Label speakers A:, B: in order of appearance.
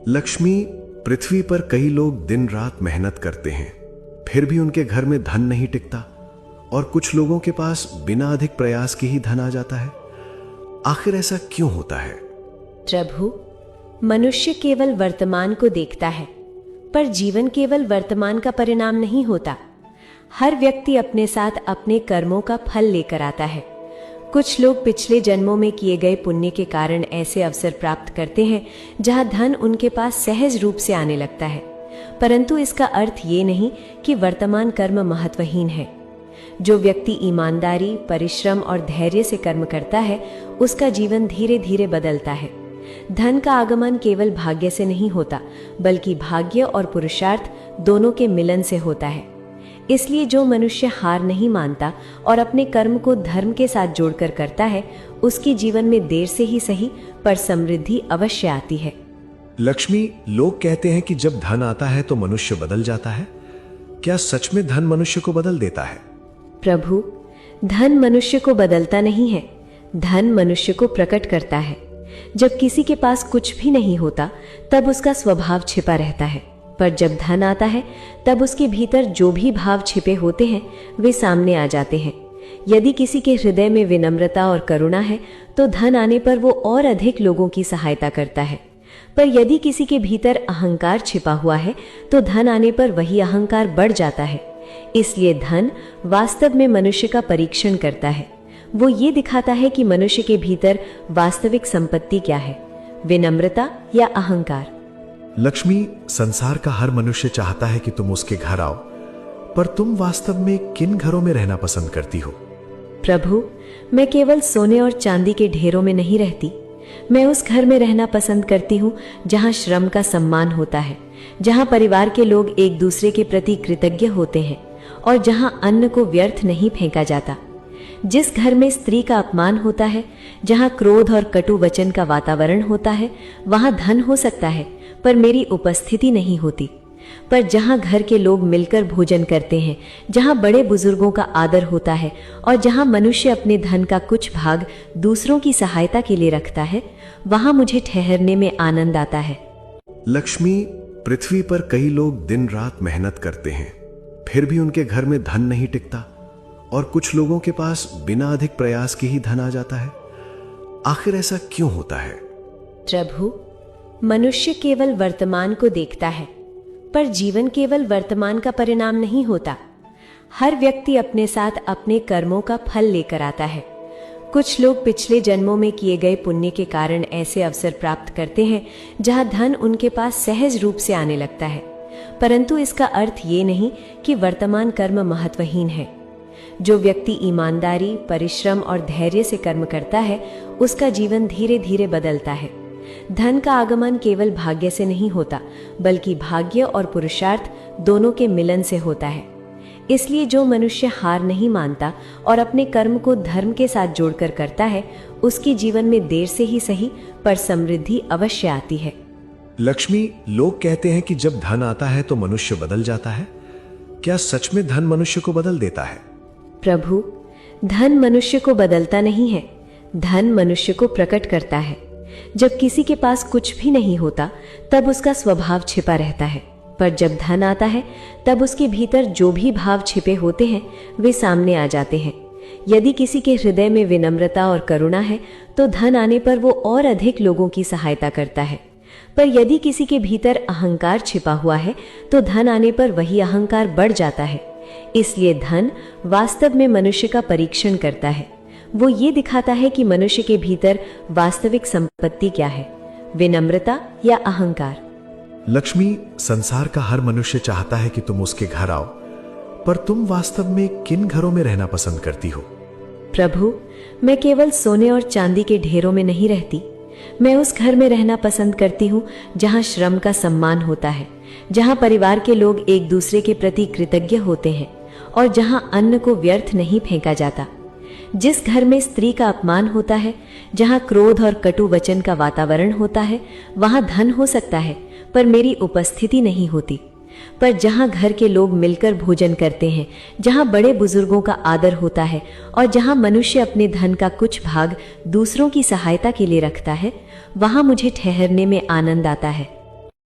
A: लक्ष्मी, पृथ्वी पर कई लोग दिन रात मेहनत करते हैं, फिर भी उनके घर में धन नहीं टिकता और कुछ लोगों के पास बिना अधिक प्रयास के ही धन आ जाता है। आखिर ऐसा क्यों होता है?
B: प्रभु, मनुष्य केवल वर्तमान को देखता है, पर जीवन केवल वर्तमान का परिणाम नहीं होता। हर व्यक्ति अपने साथ अपने कर्मों का फल लेकर आता है। कुछ लोग पिछले जन्मों में किए गए पुण्य के कारण ऐसे अवसर प्राप्त करते हैं जहां धन उनके पास सहज रूप से आने लगता है, परंतु इसका अर्थ ये नहीं कि वर्तमान कर्म महत्वहीन है। जो व्यक्ति ईमानदारी, परिश्रम और धैर्य से कर्म करता है, उसका जीवन धीरे धीरे बदलता है। धन का आगमन केवल भाग्य से नहीं होता, बल्कि भाग्य और पुरुषार्थ दोनों के मिलन से होता है। इसलिए जो मनुष्य हार नहीं मानता और अपने कर्म को धर्म के साथ जोड़कर करता है, उसके जीवन में देर से ही सही पर समृद्धि अवश्य आती है।
A: लक्ष्मी, लोग कहते हैं कि जब धन आता है तो मनुष्य बदल जाता है। क्या सच में धन मनुष्य को बदल देता है?
B: प्रभु, धन मनुष्य को बदलता नहीं है, धन मनुष्य को प्रकट करता है। जब किसी के पास कुछ भी नहीं होता, तब उसका स्वभाव छिपा रहता है, पर जब धन आता है तब उसके भीतर जो भी भाव छिपे होते हैं वे सामने आ जाते हैं। यदि किसी के हृदय में विनम्रता और करुणा है तो धन आने पर वो और अधिक लोगों की सहायता करता है, पर यदि किसी के भीतर अहंकार छिपा हुआ है तो धन आने पर वही अहंकार बढ़ जाता है। इसलिए धन वास्तव में मनुष्य का परीक्षण करता है। वो ये दिखाता है कि मनुष्य के भीतर वास्तविक संपत्ति क्या है, विनम्रता या अहंकार।
A: लक्ष्मी, संसार का हर मनुष्य चाहता है कि तुम उसके घर आओ, पर तुम वास्तव में किन घरों में रहना पसंद करती हो?
B: प्रभु, मैं केवल सोने और चांदी के ढेरों में नहीं रहती। मैं उस घर में रहना पसंद करती हूँ जहाँ श्रम का सम्मान होता है, जहाँ परिवार के लोग एक दूसरे के प्रति कृतज्ञ होते हैं और जहाँ अन्न को व्यर्थ नहीं फेंका जाता। जिस घर में स्त्री का अपमान होता है, जहाँ क्रोध और कटु वचन का वातावरण होता है, वहाँ धन हो सकता है पर मेरी उपस्थिति नहीं होती। पर जहाँ घर के लोग मिलकर भोजन करते हैं, जहाँ बड़े बुजुर्गों का आदर होता है और जहाँ मनुष्य अपने धन का कुछ भाग दूसरों की सहायता के लिए रखता है, वहाँ मुझे ठहरने में आनंद आता है।
A: लक्ष्मी, पृथ्वी पर कई लोग दिन रात मेहनत करते हैं, फिर भी उनके घर में धन नहीं टिकता और कुछ लोगों के पास बिना अधिक प्रयास के ही धन आ जाता है। आखिर ऐसा क्यों होता है?
B: प्रभु, मनुष्य केवल वर्तमान को देखता है, पर जीवन केवल वर्तमान का परिणाम नहीं होता। हर व्यक्ति अपने साथ अपने कर्मों का फल लेकर आता है। कुछ लोग पिछले जन्मों में किए गए पुण्य के कारण ऐसे अवसर प्राप्त करते हैं जहां धन उनके पास सहज रूप से आने लगता है, परंतु इसका अर्थ ये नहीं कि वर्तमान कर्म महत्वहीन है। जो व्यक्ति ईमानदारी, परिश्रम और धैर्य से कर्म करता है, उसका जीवन धीरे धीरे बदलता है। धन का आगमन केवल भाग्य से नहीं होता, बल्कि भाग्य और पुरुषार्थ दोनों के मिलन से होता है। इसलिए जो मनुष्य हार नहीं मानता और अपने कर्म को धर्म के साथ जोड़कर करता है, उसके जीवन में देर से ही सही पर समृद्धि अवश्य आती है।
A: लक्ष्मी, लोग कहते हैं कि जब धन आता है तो मनुष्य बदल जाता है। क्या सच में धन मनुष्य को बदल देता है?
B: प्रभु, धन मनुष्य को बदलता नहीं है, धन मनुष्य को प्रकट करता है। जब किसी के पास कुछ भी नहीं होता, तब उसका स्वभाव छिपा रहता है, पर जब धन आता है तब उसके भीतर जो भी भाव छिपे होते हैं वे सामने आ जाते हैं। यदि किसी के हृदय में विनम्रता और करुणा है तो धन आने पर वो और अधिक लोगों की सहायता करता है, पर यदि किसी के भीतर अहंकार छिपा हुआ है तो धन आने पर वही अहंकार बढ़ जाता है। इसलिए धन वास्तव में मनुष्य का परीक्षण करता है। वो ये दिखाता है कि मनुष्य के भीतर वास्तविक संपत्ति क्या है, विनम्रता या अहंकार।
A: लक्ष्मी, संसार का हर मनुष्य चाहता है कि तुम उसके घर आओ, पर तुम वास्तव में किन घरों में रहना पसंद करती हो?
B: प्रभु, मैं केवल सोने और चांदी के ढेरों में नहीं रहती। मैं उस घर में रहना पसंद करती हूँ जहाँ श्रम का सम्मान होता है, जहाँ परिवार के लोग एक दूसरे के प्रति कृतज्ञ होते हैं और जहाँ अन्न को व्यर्थ नहीं फेंका जाता। जिस घर में स्त्री का अपमान होता है, जहाँ क्रोध और कटु वचन का वातावरण होता है, वहाँ धन हो सकता है पर मेरी उपस्थिति नहीं होती। पर जहाँ घर के लोग मिलकर भोजन करते हैं, जहाँ बड़े बुजुर्गों का आदर होता है और जहाँ मनुष्य अपने धन का कुछ भाग दूसरों की सहायता के लिए रखता है, वहाँ मुझे ठहरने में आनंद आता है।